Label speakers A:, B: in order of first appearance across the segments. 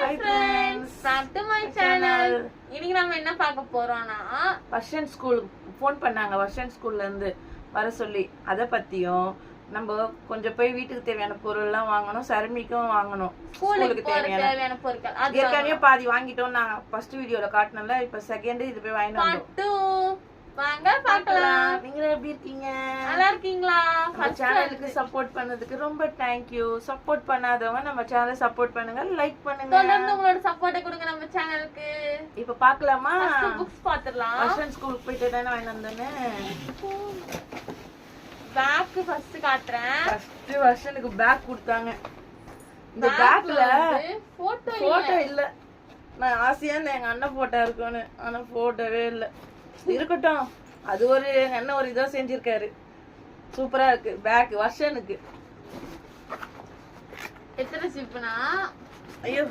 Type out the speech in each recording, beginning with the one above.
A: Hi friends,
B: back to my channel. இன்னைக்கு நாம என்ன பார்க்க போறோம்னா
A: வர்ஷன் ஸ்கூல் ஃபோன் பண்ணாங்க. வர்ஷன் ஸ்கூல்ல இருந்து வர சொல்லி அத பத்தியும் நம்ம கொஞ்சம் போய் வீட்டுக்கு தேவையான பொருள் எல்லாம் வாங்கணும், சர்மிக்கும் வாங்கணும், ஸ்கூலுக்கு தேவையான
B: பொருட்கள்.
A: ஏற்கனவே பாதி வாங்கிட்டோம். நான் ஃபர்ஸ்ட் வீடியோல காட்டினல, இப்ப செகண்ட் இது போய் வாங்கிட்டு வந்தோம்.
B: வாங்க பார்க்கலாம்.
A: நீங்க எப்படி இருக்கீங்க?
B: நல்லா இருக்கீங்களா?
A: நம்ம சேனலுக்கு சப்போர்ட் பண்ணதுக்கு ரொம்ப தேங்க் யூ. சப்போர்ட் பண்ணாதவங்க நம்ம சேனலை சப்போர்ட் பண்ணுங்க, லைக் பண்ணுங்க,
B: தொடர்ந்து உங்களோட சப்போர்ட் கொடுங்க நம்ம சேனலுக்கு.
A: இப்ப பார்க்கலாமா?
B: புக்ஸ் பாத்துறலாம்.
A: வர்ஷன் ஸ்கூலுக்கு போயிட்டு தானே வாங்கிட்டு வந்தேன்னு.
B: பேக் ஃபர்ஸ்ட் காட்றேன்.
A: ஃபர்ஸ்ட் வர்ஷனுக்கு பேக் கொடுத்தாங்க. இந்த பேக்ல போட்டோ இல்ல. நான் ஆசையா எங்க அண்ணன் போட்டோ இருக்குன்னு, ஆனா போட்டோவே இல்ல. இருக்கட்டும், அது ஒரு என்ன ஒரு இதோ செஞ்சிருக்காரு. சூப்பரா இருக்கு பேக் வர்ஷனுக்கு.
B: எத்தனை சிப்னா?
A: ஐயோ,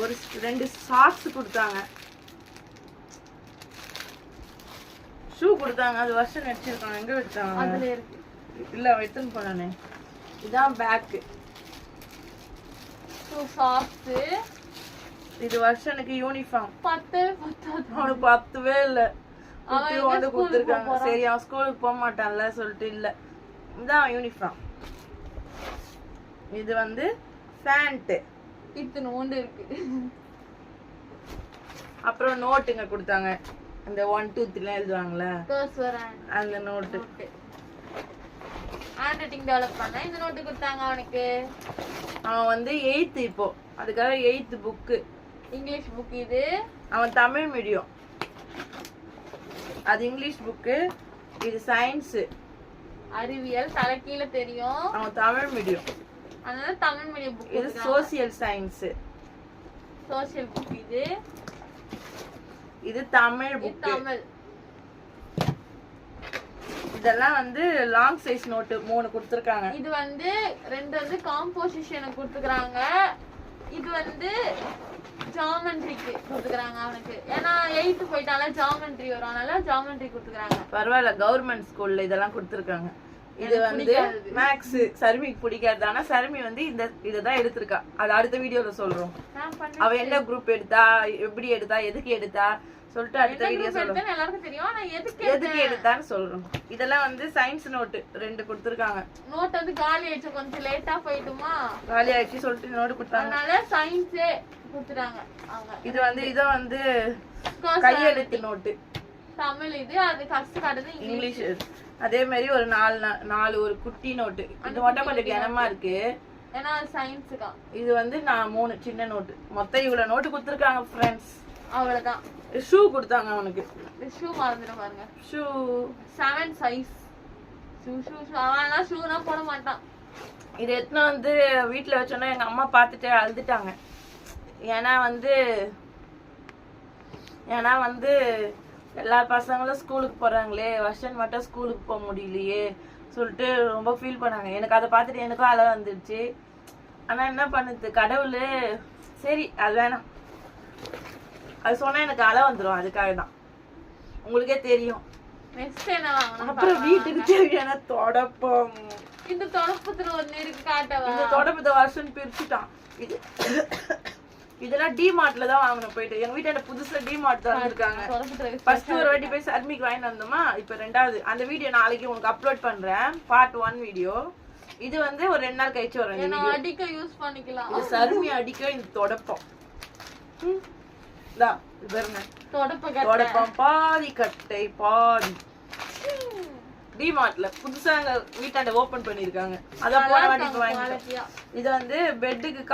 A: ஒரு 2 சாக்ஸ் கொடுத்தாங்க, ஷூ கொடுத்தாங்க. அது வர்ஷன் வச்சிருக்காங்க. எங்க வச்சாங்க?
B: அதுல இருக்கு.
A: இல்ல எடுத்துன்னு போனானே. இதான் பேக்.
B: 2 சாக்ஸ்.
A: இது வர்ஷனுக்கு யூனிஃபார்ம்.
B: 10
A: அவனுக்கு 10வே இல்ல. குட்டி வந்து கொடுத்துருக்காங்க. சரி, அவன் ஸ்கூலுக்கு போக மாட்டான்ல சொல்லிட்டு இல்ல. இதான் யூனிஃபார்ம். இது வந்து பேண்ட்.
B: இத்தனை ஓண்டு இருக்கு.
A: அப்புறம் நோட்டுங்க கொடுத்தாங்க. இந்த 1 2 3 எல்லாம் எழுதுவாங்கல்ல, அந்த நோட்டு.
B: ஹேண்ட் ரைட்டிங் டெவலப் பண்ண இந்த நோட்டு கொடுத்தாங்க அவனுக்கு.
A: அவன் வந்து 8th இப்போ, அதுக்காக 8th புக்கு.
B: இங்கிலீஷ் புக் இது.
A: அவன் தமிழ் மீடியம், அது இங்கிலீஷ் புக்கு. இது சயின்ஸ்,
B: அறிவியல் தலை கீழ தெரியும்.
A: அவன் தமிழ் மீடியம்,
B: அதனால தமிழ் மீடியம் புக்.
A: இது சோசியல் சயின்ஸ்,
B: சோசியல் புக் இது.
A: இது தமிழ் புக்.
B: தமிழ்.
A: இதெல்லாம் வந்து லாங் சைஸ் நோட்டு 3 கொடுத்திருக்காங்க.
B: இது வந்து 2 வந்து காம்போசிஷன் கொடுத்துக்கறாங்க. இது வந்து ஜியோமெட்ரிக்கு கொடுத்துக்கறாங்க அவனுக்கு. ஏன்னா 8th போயிட்டால ஜியோமெட்ரி வரும், அதனால ஜியோமெட்ரி கொடுத்துக்கறாங்க.
A: பரவாயில்ல, கவர்மெண்ட் ஸ்கூல்ல இதெல்லாம் கொடுத்திருக்காங்க. இது வந்து மேக்ஸ். சர்மிக்கு பிடிக்காது, ஆனா சர்மி வந்து இததான் எடுத்திருக்கா. அது அடுத்த வீடியோல சொல்றோம். அவ என்ன குரூப் எடுத்தா, எப்படி எடுத்தா, எதுக்கு எடுத்தா சொல்லிட்டு அடுத்த வீடியோ சொல்றோம்.
B: எல்லாருக்கும் தெரியும், ஆனா
A: எதுக்கு எடுத்தான்னு சொல்றோம். இதெல்லாம் வந்து சயின்ஸ் நோட்டு 2 கொடுத்திருக்காங்க.
B: நோட் வந்து காலி ஆயிடுச்சு, கொஞ்சம் லேட்டா போயிடுமா,
A: காலி ஆயிடுச்சு சொல்லிட்டு நோட்டு கொடுத்தாங்க.
B: அதனால சயின்ஸே கொடுத்துட்டாங்க அவங்க.
A: இது வந்து இத வந்து கையெழுத்து நோட்டு.
B: தமிழ் இது. அது ஃபர்ஸ்ட் காட்டுது
A: இங்கிலீஷ். அதே மாதிரி ஒரு 4 ஒரு குட்டி நோட்டு. இது மட்டும் கொஞ்சம் கனமா இருக்கு,
B: ஏன்னா சயின்ஸ்க்கா.
A: இது வந்து நான் 3 சின்ன நோட்டு. மொத்தம் இவ்வளவு நோட்டு கொடுத்திருக்காங்க ஃப்ரெண்ட்ஸ்.
B: அவ்வளவுதான்.
A: ஷூ கொடுத்தாங்க அவனுக்கு.
B: ஷூ மறந்துடும் பாருங்க.
A: Shoe
B: 7 size. அவனா ஷூனா போட மாட்டான்.
A: இது எத்தனை வந்து வீட்டுல வச்சோன்னா எங்க அம்மா பார்த்துட்டு அழுதுட்டாங்க. ஏன்னா வந்து எல்லா பசங்களும் ஸ்கூலுக்கு போறாங்களே, வர்ஷன் மட்டும் ஸ்கூலுக்கு போக முடியலையே சொல்லிட்டு ரொம்ப ஃபீல் பண்ணாங்க. எனக்கு அதை பார்த்துட்டு எனக்கும் அழ வந்துடுச்சு. ஆனா என்ன பண்ணுது கடவுள், சரி அது வேணாம், அது சொன்னா எனக்கு அழ வந்துடும். அதுக்காக தான், உங்களுக்கே தெரியும்.
B: நெக்ஸ்ட் என்ன வாங்கணும்?
A: அப்புறம் வீட்டுக்கு தேவையான தொடப்பம்.
B: இந்த தொடப்பத்துல ஒண்ணு இருக்கு காட்டவா?
A: இந்த தொடப்பத்தை வருஷம் பிரிச்சுட்டான். இதெல்லாம் டிமார்ட்ல தான் வாங்கணும். போயிட்டு எங்க வீட்டாண்ட புதுசா டிமார்ட் தான் வந்திருக்காங்க. ஃபர்ஸ்ட் ஒரு வாட்டி போய் சர்மிக்கு வாங்கிட்டு வந்தோமா, இப்ப 2வது. அந்த வீடியோ நாளைக்கு உங்களுக்கு அப்லோட் பண்றேன், பார்ட் 1 வீடியோ. இது வந்து ஒரு 2 நாள் கழிச்சு வரும்.
B: இந்த வீடியோ அடிக்க யூஸ் பண்ணிக்கலாம்.
A: இது சர்மி அடிக்க இந்த தொடப்பம். டா பாருங்க, தொடப்பம் பாதி கட்டை பாதி. டிமார்ட்ல புதுசா எங்க வீட்டாண்ட ஓபன் பண்ணிருக்காங்க. அத போன வாட்டி வாங்கிட்டோம். இது வந்து பெட்டுக்கு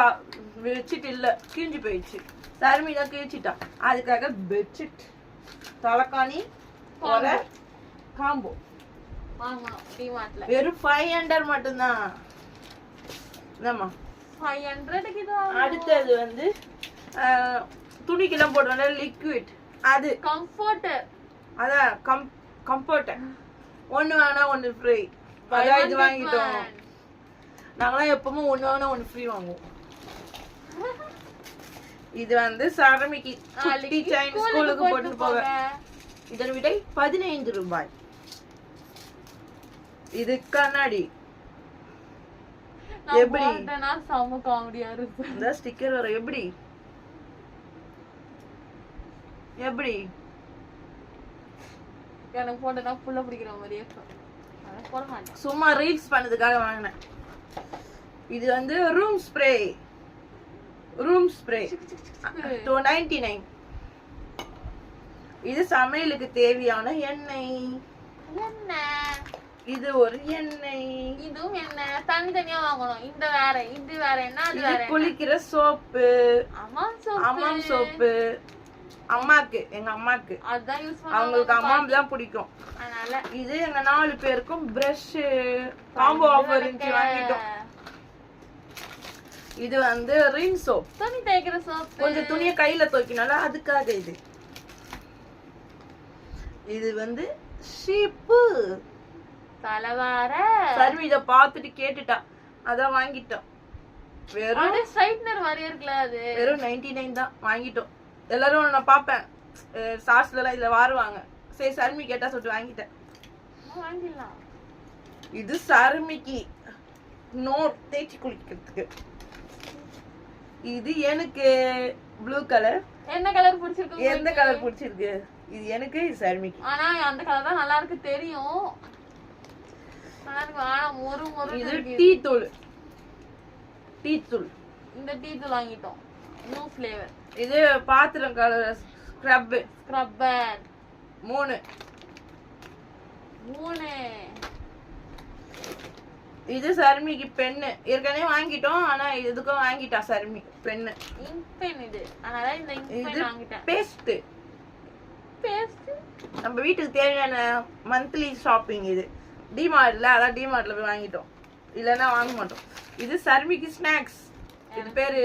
A: பெட்ஷீட் இல்ல, கிழிஞ்சு போயிடுச்சு. சர்மி தான் கிழிச்சிட்டான். அதுக்காக பெட்ஷீட், தலைக்காணி, ஒரு காம்போ வெறும் 500 மட்டும்தான். என்னம்மா
B: 500க்கு இது?
A: அடுத்தது வந்து துணிக்கெல்லாம் போடுவாங்க லிக்விட், அது
B: கம்ஃபர்ட்டர்.
A: அதான் கம்ஃபர்ட்டர். 1 வாங்கினா 1 ஃப்ரீ. அதான் இது வாங்கிட்டோம். நாங்களாம் எப்பவும் 1 வாங்கினா 1 ஃப்ரீ வாங்குவோம். இது வந்து சரமிக்கு குட்டி செயின் ஸ்கூலுக்கு போட்டு போக. இதன் விலை 15 ரூபாய். இது கண்ணாடி. எப்படி
B: போட்டேன்னா செம காமெடியா இருக்கு.
A: இந்த ஸ்டிக்கர் வர எப்படி எப்படி
B: எனக்கு போட்டேன்னா புள்ள பிடிக்கிற மாதிரியே இருக்கும். அதை போட மாட்டேன்.
A: சும்மா ரீல்ஸ் பண்ணதுக்காக வாங்கினேன். இது வந்து ரூம் ஸ்ப்ரே 299. இது சமையலுக்கு தேவையான எண்ணெய்.
B: என்ன
A: இது ஒரு எண்ணெய்.
B: இதுவும் என்ன தனித்தனியா வாங்கணும். இந்த வேற இது வேற என்ன அது
A: இது
B: வேற.
A: குளிக்கிற சோப்பு.
B: அம்மாம்
A: சோப்பு அம்மாக்கு எங்க அம்மாக்கு
B: அதான் யூஸ்
A: அவங்களுக்கு அம்மாம் தான் பிடிக்கும்.
B: அதனால
A: இது எங்க 4 பேருக்கும் பிரஷ் காம்போ ஆஃபர் இருந்துச்சு வாங்கிட்டோம். இது வந்து ரின் சோப்.
B: துணி தேய்க்கிற சோப்.
A: கொஞ்சம் துணியை கையில துவைக்கனால அதுக்காக இது. இது வந்து ஷீப்பு
B: தலவார.
A: சர்வி இத பார்த்துட்டு கேட்டுட்டா அதான் வாங்கிட்டோம். வெறும்
B: ஸ்ட்ரைட்னர் மாதிரி இருக்குல அது.
A: வெறும் 99 தான் வாங்கிட்டோம். எல்லாரும் நான் பாப்பேன் சாஸ்ல எல்லாம் இதுல வாருவாங்க. சரி சர்மி கேட்டா சொல்லிட்டு வாங்கிட்டேன்.
B: வாங்கிடலாம்.
A: இது சர்மிக்கு நோட் தேய்ச்சி குளிக்கிறதுக்கு. இது எனக்கு ப்ளூ கலர்.
B: என்ன கலர் பிடிச்சிருக்கு?
A: எந்த கலர் பிடிச்சிருக்கு? இது எனக்கு இது சர்மிக்கு.
B: ஆனா அந்த கலர் தான் நல்லா இருக்கு தெரியும். நல்லா இருக்கு. ஆனா மொறு
A: இது டீ தூள்.
B: இந்த டீ தூள் வாங்கிட்டோம். New flavour.
A: இது பாத்திரம் கலர் ஸ்க்ரப்பர் 3. இது சர்மிக்கு பென்னு. ஏற்கனவே வாங்கிட்டோம். ஆனா இதுக்கும் வாங்கிட்டா சர்மி பென்னு.
B: இங்க் பென் இது. அதனால இந்த இங்க் பென் வாங்கிட்டேன்.
A: பேஸ்ட் நம்ம வீட்டுக்கு தேவையான மந்த்லி ஷாப்பிங் இது. டிமார்ட்ல அதான் டிமார்ட்ல போய் வாங்கிட்டோம். இல்லைன்னா வாங்க மாட்டோம். இது சர்மிக்கு ஸ்நாக்ஸ். இது பேரு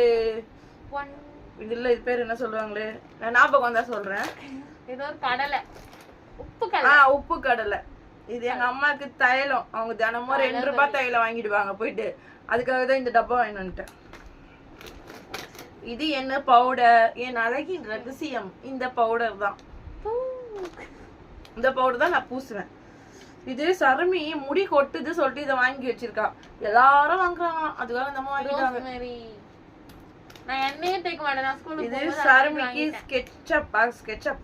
A: இதுல இது பேர் என்ன சொல்லுவாங்களே நான் ஞாபகம் வந்தா சொல்றேன்.
B: இது ஒரு கடலை
A: உப்பு கடலை. இது எங்க அம்மாக்கு தைலம். அவங்க தினமும் 2 ரூபாய் தைலம் வாங்கிடுவாங்க போயிட்டு. அதுக்காக தான் இந்த டப்பா வாங்கி வந்துட்டேன். இது என்ன பவுடர்? என் அழகின் ரகசியம் இந்த பவுடர் தான். இந்த பவுடர் தான் நான் பூசுவேன். இது சர்மி முடி கொட்டுது சொல்லிட்டு இதை வாங்கி வச்சிருக்கா. எல்லாரும் வாங்குறாங்களாம். அதுக்காக நம்ம வாங்கிட்டாங்க.
B: நான் எண்ணெயே தேய்க்க மாட்டேன். நான் ஸ்கூலுக்கு
A: இது சர்மிக்கு ஸ்கெட்சப்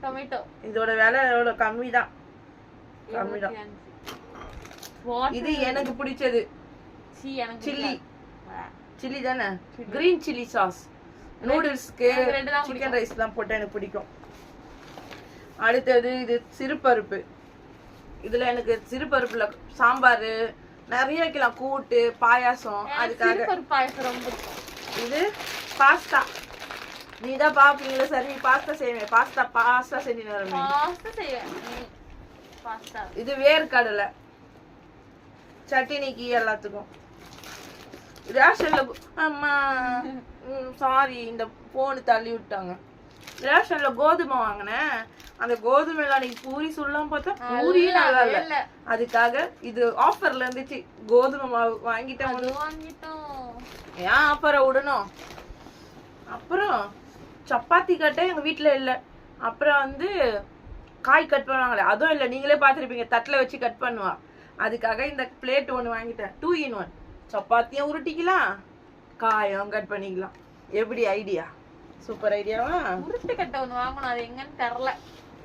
B: டொமேட்டோ.
A: இதோட விலை எவ்வளவு கம்மிதான். இது எனக்கு பிடிச்சது சில்லி தானே. கிரீன் சில்லி சாஸ் நூடுல்ஸ்க்கு சிக்கன் ரைஸ் எல்லாம் போட்டு எனக்கு பிடிக்கும். அடுத்தது இது சிறுபருப்பு. இதுல எனக்கு சிறுபருப்புல சாம்பார் நிறைய வைக்கலாம். கூட்டு பாயாசம். அதுக்காக இது பாஸ்தா. நீதான் பாப்பீங்களா சரி பாஸ்தா செய்வேன். பாஸ்தா செஞ்சு இது வேர்க்கடலை சட்னிக்கு எல்லாத்துக்கும். ரேஷன்ல அம்மா சாரி இந்த போன் தள்ளி விட்டாங்க. ரேஷன்ல கோதுமை வாங்கினேன். அந்த கோதுமையில அன்னைக்கு பூரி சொல்லலாம் பார்த்தா பூரியே நல்லா இல்ல. அதுக்காக இது ஆஃபர்ல இருந்துச்சு. கோதுமை மாவு வாங்கிட்டேன். ஏன் ஆஃபரை விடணும். அப்புறம் சப்பாத்தி கட்டை எங்க வீட்டுல இல்ல. அப்புறம் வந்து காய் கட் பண்ணுவாங்களே அதுவும் இல்ல. நீங்களே பாத்துருப்பீங்க தட்டுல வச்சு கட் பண்ணுவா. அதுக்காக இந்த பிளேட் 1 வாங்கிட்டேன். 2 in 1. சப்பாத்தியும் உருட்டிக்கலாம் காயும் கட் பண்ணிக்கலாம். எப்படி ஐடியா? சூப்பர் ஐடியாவா?
B: உருட்டு கட்டை ஒண்ணு வாங்கணும். அது எங்கன்னு தெரியல.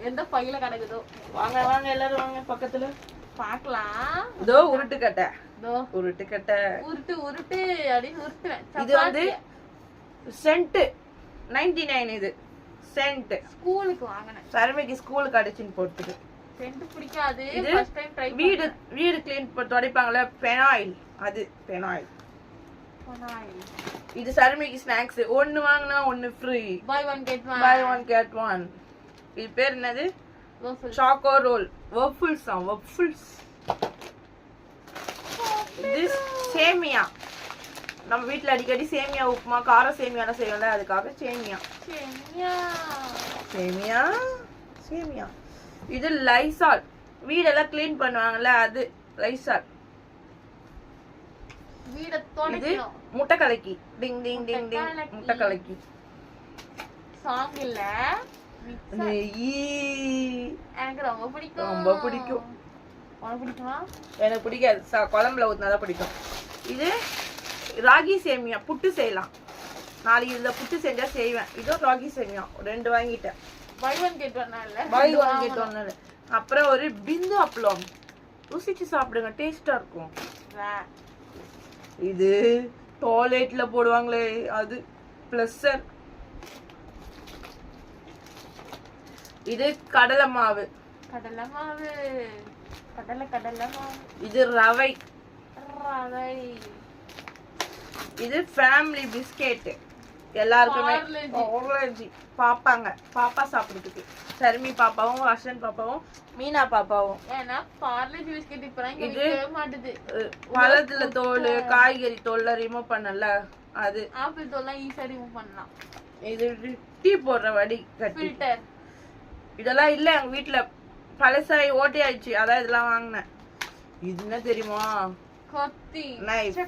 B: எந்த பையில கிடக்குதோ.
A: வாங்க எல்லாரும் வாங்க பக்கத்துல
B: பாக்கலாம்.
A: இதோ உருட்டு கட்டை. உருட்டு அப்படின்னு உருட்டுவேன். இது வந்து சென்ட் 99. இது சென்ட்
B: ஸ்கூலுக்கு வாங்கினேன்.
A: சர்மிக்கு ஸ்கூலுக்கு அடிச்சுன்னு போட்டுது.
B: சென்ட் பிடிக்காது.
A: இது வீடு க்ளீன் துடைப்பாங்கல்ல பெனாயில். அது பெனாயில். இது சர்மிக்கு ஸ்நாக்ஸ். 1 வாங்கினா 1 free.
B: buy one get one.
A: இது பேர் என்னது? Choco roll. வஃபிள்ஸ். இது சேமியா. நம்ம வீட்ல அடிக்கடி சேமியா உப்புமா கார சேமியால செய்யல. அதுக்காக சேமியா. இது லைசால். வீடெல்லாம் க்ளீன் பண்ணுவாங்கல்ல அது லைசால்.
B: வீட துடைக்கணும்.
A: முட்டை கலக்கி டிங் டிங் டிங் டிங் முட்டை கலக்கி.
B: சாங் இல்ல. எனக்கு ரொம்ப பிடிக்கும்.
A: உனக்கு பிடிக்குமா?
B: எனக்கு பிடிக்காது.
A: குழம்புல ஊத்தினாதான் பிடிக்கும். இது ராகி சேமியா புட்டு செய்யலாம். நாளைக்கு இதுல புட்டு செஞ்சா செய்வேன். இதோ ராகி சேமியா 2 வாங்கிட்டேன்.
B: பை ஒன் கெட் ஒன் இல்ல,
A: பை ஒன் கெட் ஒன். அப்புறம் ஒரு பிந்து அப்பளம், ருசிச்சு சாப்பிடுங்க, டேஸ்டா இருக்கும். இது டாய்லெட்ல போடுவாங்களே அது பிளஸ்ஸர். இது கடலை மாவு,
B: கடலை மாவு, கடலை மாவு.
A: இது ரவை,
B: ரவை.
A: இது ஃபேமிலி பிஸ்கெட். எல்லாருக்குமே பாப்பாங்க, பாப்பா சாப்பிடுறதுக்கு. சர்மி பாப்பாவும், வர்ஷன் பாப்பாவும், மீனா பாப்பாவும்.
B: ஏன்னா பார்லேஜி பிஸ்கெட் இப்ப இங்க விக்கவே மாட்டுது.
A: பழத்துல தோல், காய்கறி தோல்ல ரிமூவ் பண்ணல அது.
B: ஆப்பிள் தோல்லாம் ஈஸியா ரிமூவ் பண்ணலாம்.
A: இது டீ போடுற வடி கட்டி
B: ஃபில்டர்.
A: இதெல்லாம் இல்ல எங்க வீட்டுல, பழசாயி ஓட்டி ஆயிடுச்சு, அதான் இதெல்லாம் வாங்கினேன். இது என்ன தெரியுமா?
B: கத்தி.
A: நைஃப்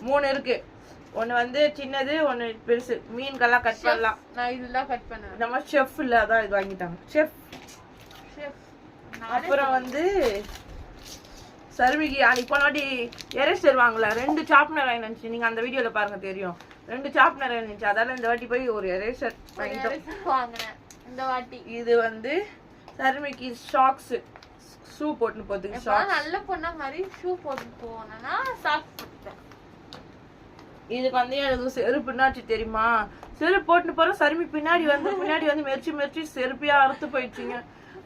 A: 3 இருக்கு. ஒன்னு வந்து சின்னது, ஒன்னு பெருசு. மீன்கெல்லாம் கட் பண்ணலாம்.
B: நான் இதெல்லாம் கட் பண்ணேன்.
A: நம்ம செஃப் இல்ல, அதான் இது வாங்கிட்டாங்க. செஃப். அப்புறம் வந்து சர்விகி அன்னைக்கு போனாடி எரேசர் வாங்கல, 2 ஷார்ப்னர் வாங்கினுச்சு. நீங்க அந்த வீடியோல பாருங்க தெரியும். 2 ஷார்ப்னர் இருந்துச்சு. அதால இந்த வாட்டி போய் ஒரு எரேசர்
B: வாங்கினேன் இந்த வாட்டி.
A: இது வந்து சர்மிக்கு ஷாக்ஸ், ஷூ போட்டு போறதுக்கு ஷாக்ஸ்.
B: நல்ல பொண்ணா மாதிரி ஷூ போட்டு போனா சாக்ஸ் போட்டேன்.
A: இதுக்கு வந்து எனக்கு செருப்புனாச்சு தெரியுமா? செருப்பு போட்டு போற சர்மி பின்னாடி வந்து மெரிச்சு செருப்பியா அறுத்து போயிடுச்சுங்க.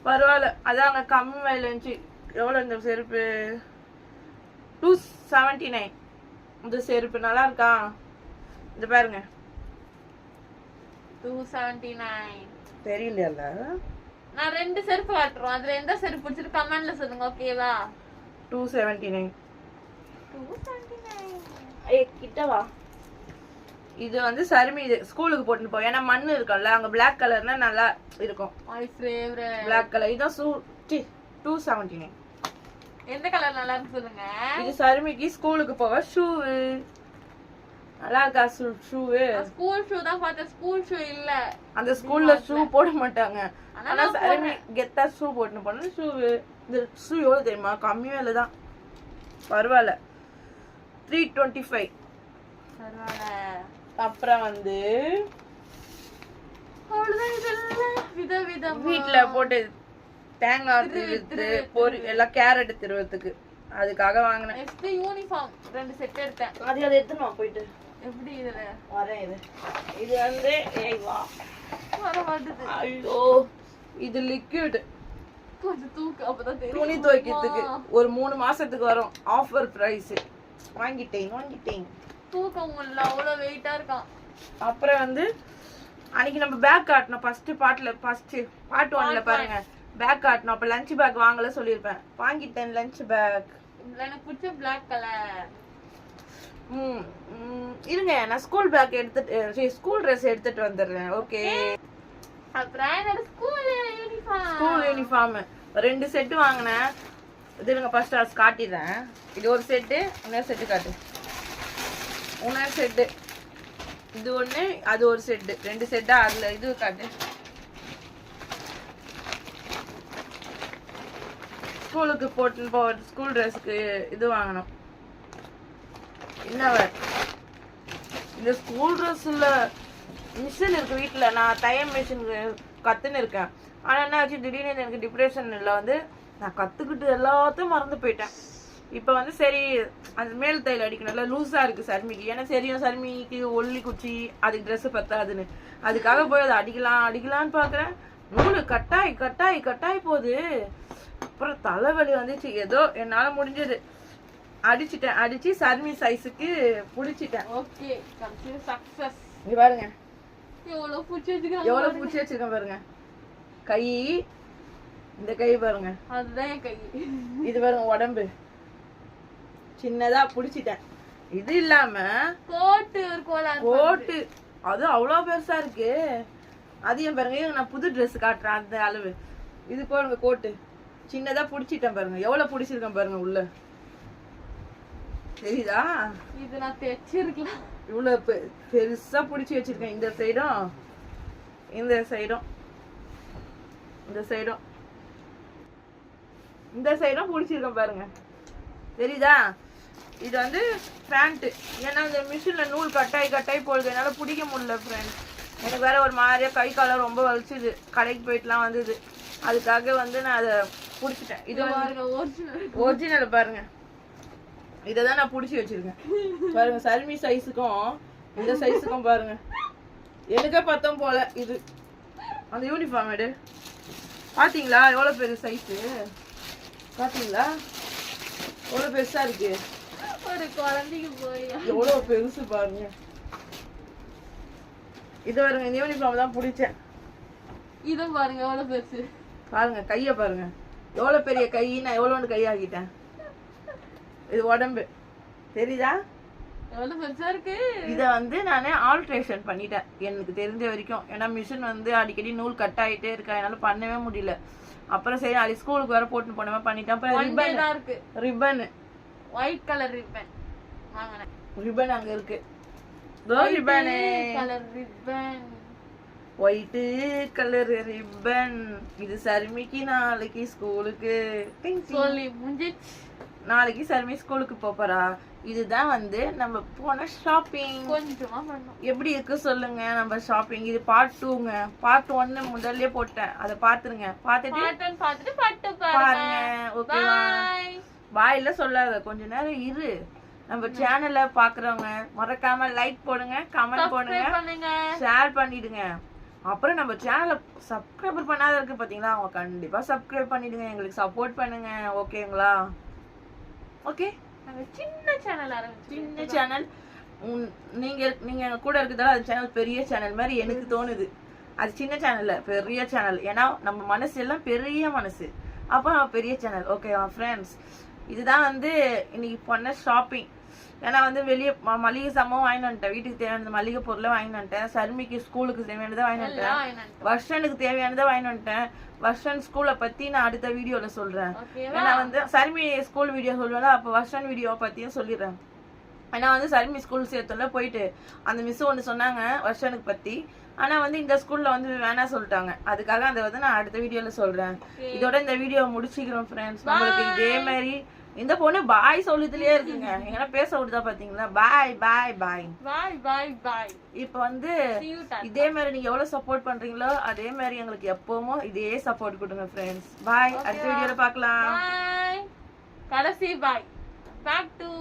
A: பரவாயில்ல, அதான் அங்க கம்மி விலையில இருந்துச்சு. எவ்வளவு இந்த செருப்பு? 279. இந்த செருப்பு நல்லா இருக்கா? இது பாருங்க,
B: 279.
A: தெரியல.
B: நான் 2 செருப்பு காட்டுறோம், அதுல எந்த செருப்பு பிடிச்சிருக்கு கமெண்ட்ல சொல்லுங்க, ஓகேவா?
A: 279.
B: 279.
A: கிட்டவா. இது வந்து சர்மி, இது ஸ்கூலுக்கு போட்டு போ. ஏன்னா மண்ணு இருக்கும்ல, அங்க பிளாக் கலர்னா நல்லா இருக்கும்.
B: My favourite
A: black colour. இதான் 279.
B: எந்த கலர் நல்லா இருக்கு சொல்லுங்க.
A: இது சர்மிக்கு ஸ்கூலுக்கு போக ஷூ. நல்லா இருக்கா ஷூ?
B: ஸ்கூல் ஷூ தான் பார்த்தேன், ஸ்கூல் ஷூ இல்ல.
A: அந்த ஸ்கூல்ல ஷூ போட மாட்டாங்க. ஆனா சர்மி கெத்தா ஷூ போட்டு போன ஷூ. இந்த ஷூ எவ்வளவு தெரியுமா? கம்மி விலை தான். பரவாயில்ல, 325.
B: பரவாயில்ல.
A: அப்புறம் வந்து வீட்டுல போட்டு தேங்காய் திருவித்து எல்லாம் கேரட் திருவத்துக்கு, அதுக்காக வாங்கினேன்.
B: நெக்ஸ்ட் யூனிஃபார்ம் 2 செட் எடுத்தேன்.
A: அதை எடுத்துனோம் போயிட்டு.
B: எப்படி இதுல
A: வரேன். இது வந்து
B: வர மாட்டுது.
A: ஐயோ, இது லிக்விட்
B: கொஞ்சம் தூக்கு, அப்பதான் தெரியும்.
A: துணி துவைக்கிறதுக்கு ஒரு 3 மாசத்துக்கு வரும். Offer price. வாங்கிட்டேன்.
B: தூக்க முடியல, அவ்வளவு வெயிட்டா இருக்கான்.
A: அப்புறம் வந்து அன்னைக்கு நம்ம பேக் காட்டணும். ஃபர்ஸ்ட் பார்ட் 1ல பாருங்க, பேக் காட்டணும். அப்ப லஞ்ச் பேக் வாங்கல சொல்லிருப்பேன். வாங்கிட்டேன் லஞ்ச் பேக்.
B: எனக்கு பிடிச்ச பிளாக் கலர்.
A: இருங்க, நான் ஸ்கூல் பேக் எடுத்துட்டு ஸ்கூல் ட்ரெஸ் எடுத்துட்டு வந்துடுறேன். ஓகே.
B: அப்புறம் என்னோட ஸ்கூல்
A: யூனிஃபார்ம் 2 செட் வாங்கினேன். இதுங்க ஃபர்ஸ்ட் காட்டிடுறேன். இது ஒரு செட்டு, இன்னொரு செட்டு காட்டு. இன்னொரு செட்டு, இது ஒண்ணு, அது ஒரு செட்டு. 2 செட்டா? அதுல இது காட்டு. ஸ்கூலுக்கு போட்டு ஸ்கூல் ட்ரெஸ்க்கு இது வாங்கணும். என்னவர் இந்த ஸ்கூல் ட்ரெஸ்ல மிஷின் இருக்கு வீட்டுல. நான் தையம் மிஷின் கத்துன்னு இருக்கேன். ஆனா என்ன ஆச்சு, திடீர்னு எனக்கு டிப்ரெஷன்ல வந்து நான் கத்துக்கிட்டு எல்லாத்தையும் மறந்து போயிட்டேன். இப்ப வந்து சரி, அந்த மேல் தையல் அடிக்கணும்ல, லூஸா இருக்கு சர்மிக்கு. ஏன்னா சரியும் சர்மிக்கு ஒல்லி குச்சி, அதுக்கு ட்ரெஸ் பத்தாதுன்னு அதுக்காக போய் அதை அடிக்கலான்னு பாக்குறேன். நூலு கட்டாய் போகுது. அப்புறம் தலைவலி வந்துச்சு. ஏதோ என்னால முடிஞ்சது அடிச்சு சர்மி சைஸுக்கு புடிச்சிட்டேன்.
B: Okay, success.
A: இங்க பாருங்க
B: எவ்வளவு புடிச்சு
A: வச்சிருக்கேன் பாருங்க. கை, இந்த கை பாருங்க,
B: அதுதான் என் கை.
A: இது பாருங்க உடம்பு சின்னதா புடிச்சிட்டேன். இது இல்லாம கோட்டு அது அவ்வளவு பெருசா இருக்கு. அதையும் பாருங்க, நான் புது ட்ரெஸ் காட்டுறேன் அந்த அளவு. இது பாருங்க கோட்டு சின்னதா புடிச்சிட்டேன் பாருங்க. எவ்வளவு புடிச்சிருக்கேன் பாருங்க உள்ள, தெரியுதா?
B: இது நான் தைச்சிருக்கலாம்.
A: இவ்வளவு பெருசா புடிச்சு வச்சிருக்கேன். இந்த சைடும் புடிச்சிருக்கேன் பாருங்க, தெரியுதா? இது வந்து பேண்ட். ஏன்னா இந்த மிஷின்ல நூல் கட்டாய் போடுது, என்னால பிடிக்க முடியல ஃப்ரெண்ட்ஸ். எனக்கு வேற ஒரு மாதிரியா கை காலம் ரொம்ப வலிச்சுது, கடைக்கு போயிட்டுலாம் வந்தது. அதுக்காக வந்து நான் அதை பிடிச்சிட்டேன். இது ஒரிஜினல் பாருங்க, இதை தான் நான் பிடிச்சி வச்சிருக்கேன் பாருங்க. சர்மி சைஸுக்கும் இந்த சைஸுக்கும் பாருங்க, எனக்கே பார்த்தோம் போல. இது அந்த யூனிஃபார்ம் எடு, பாத்தீங்களா எவ்வளவு பெரிய சைஸு, பாத்தீங்களா எவ்வளவு பெருசா இருக்கு.
B: ஒரு குழந்தைக்கு போய்
A: எவ்வளவு பெருசு பாருங்க. இது பாருங்க, இந்த யூனிஃபார்ம் தான் பிடிச்சேன்.
B: இதுவும் பாருங்க எவ்வளவு பெருசு
A: பாருங்க, கைய பாருங்க எவ்வளவு பெரிய கை, நான் எவ்வளவு கை ஆகிட்டேன். இது உடம்பு தெரியுதா,
B: எவ்வளவு பெருசா இருக்கு.
A: இத வந்து நானே ஆல்ட்ரேஷன் பண்ணிட்டேன் எனக்கு தெரிஞ்ச வரைக்கும். ஏன்னா மிஷின் வந்து அடிக்கடி நூல் கட் ஆயிட்டே இருக்கா, என்னால பண்ணவே முடியல. அப்புறம் சரி அது ஸ்கூலுக்கு வேற போட்டு போனவே பண்ணிட்டேன். அப்புறம் ரிப்பன்
B: ஒயிட் கலர் ரிப்பன் வாங்குனேன்.
A: ரிப்பன் அங்க இருக்கு, ribbon
B: colour ribbon,
A: white colour ribbon. இது சர்மிக்கு நாளைக்கு ஸ்கூலுக்கு
B: சொல்லி முடிஞ்சிச்சு.
A: நாளைக்கு சர்மி ஸ்கூலுக்கு போறா. இதுதான் வந்து நம்ம போன ஷாப்பிங்.
B: கொஞ்சமா பண்ணோம்.
A: எப்படி இருக்கு சொல்லுங்க நம்ம ஷாப்பிங். இது பார்ட் 2ங்க. பார்ட் 1 முதல்லயே போட்டேன், அதை பாத்துருங்க.
B: பாத்துட்டு பட்டு
A: பாருங்க. ஓகேவா, வாயில சொல்லாத, கொஞ்ச நேரம் இரு. நம்ம சேனலை பாக்குறவங்க மறக்காம லைக் போடுங்க, கமெண்ட் போடுங்க, ஷேர் பண்ணிடுங்க. அப்புறம் நம்ம சேனலை சப்ஸ்கிரைபர் பண்ணாத இருக்கு பாத்தீங்களா, அவங்க கண்டிப்பா சப்ஸ்கிரைப் பண்ணிடுங்க, எங்களுக்கு சப்போர்ட் பண்ணுங்க. ஓகேங்களா, ஓகே.
B: சின்ன சேனல் ஆரம்பிச்சு,
A: சின்ன சேனல். நீங்க எங்க கூட இருக்கிறதால அது சேனல் பெரிய சேனல் மாதிரி எனக்கு தோணுது. அது சின்ன சேனல்ல பெரிய சேனல், ஏன்னா நம்ம மனசு எல்லாம் பெரிய மனசு, அப்போ நம்ம பெரிய சேனல். ஓகேவா ஃப்ரெண்ட்ஸ், இதுதான் வந்து இன்னைக்கு பண்ண ஷாப்பிங். ஏன்னா வந்து வெளியே மளிகை சாமான் வாங்கிட்டு வந்துட்டேன், வீட்டுக்கு தேவையான மளிகை பொருளை வாங்கிட்டு வந்துட்டேன், சர்மிக்கு ஸ்கூலுக்கு தேவையானதை வாங்கிட்டு வந்துட்டேன், வர்ஷனுக்கு தேவையானதை வாங்கிட்டு வந்துட்டேன். வர்ஷன் ஸ்கூலை பத்தி நான் அடுத்த வீடியோல சொல்றேன். ஏன்னா வந்து சர்மி ஸ்கூல் வீடியோ சொல்லுவேன், அப்ப வர்ஷன் வீடியோ பத்தியும் சொல்லிடுறேன். ஏன்னா வந்து சர்மி ஸ்கூல் சேர்த்தோம்ல, போயிட்டு அந்த மிஸ் ஒன்று சொன்னாங்க வர்ஷனுக்கு பத்தி. ஆனா வந்து இந்த ஸ்கூல்ல வந்து வேணா சொல்லிட்டாங்க, அதுக்காக அதை வந்து நான் அடுத்த வீடியோல சொல்றேன். இதோட இந்த வீடியோ முடிச்சுக்கிறோம் ஃப்ரெண்ட்ஸ். நம்மளுக்கு இதே மாதிரி இந்த பொண்ணு பாய் சொல்லுதுலயே இருக்குங்க, எங்கன்னா பேச விடுதா பாத்தீங்களா. பாய் பாய் பாய்
B: பாய் பாய் பாய்.
A: இப்ப வந்து இதே மாதிரி நீங்க எவ்வளவு சப்போர்ட் பண்றீங்களோ அதே மாதிரி எங்களுக்கு எப்பவும் இதே சப்போர்ட் கொடுங்க ஃப்ரெண்ட்ஸ். பாய், அடுத்த வீடியோல பார்க்கலாம்.
B: கடைசி பாய். Back to